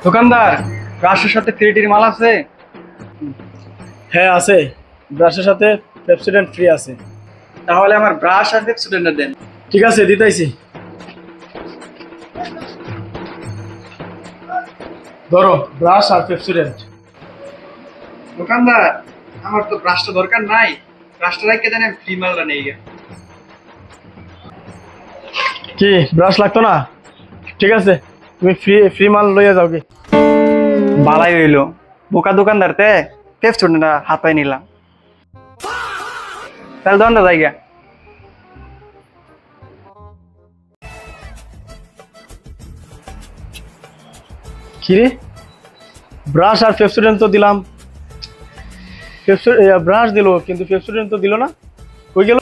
দোকানদার, ব্রাশের সাথে ফ্রিটির মাল আছে? হ্যাঁ আছে, ব্রাশের সাথে পেপসোডেন্ট ফ্রি আছে। তাহলে আমার ব্রাশ আর পেপসোডেন্ট দেন। ঠিক আছে, দিতাইছি। ধরো ব্রাশ আর পেপসোডেন্ট। দোকানদার, আমার তো ব্রাশটা দরকার নাই, ব্রাশটা রেখে দেন, ফ্রি মালটা নেই গে। কি ব্রাশ লাগতো না? ঠিক আছে, তুমি ফ্রি ফ্রি মাল লইয়া যাও কি। বালাই হইলো, বোকা দোকানদার তে পেপসোডেন্ট হাতায় নিলাম। তাহলে দোকানটা জায়গা। কি রে, ব্রাশ আর পেপসোডেন্ট তো দিলাম, ব্রাশ দিল কিন্তু পেপসোডেন্ট তো দিল না, কই গেল?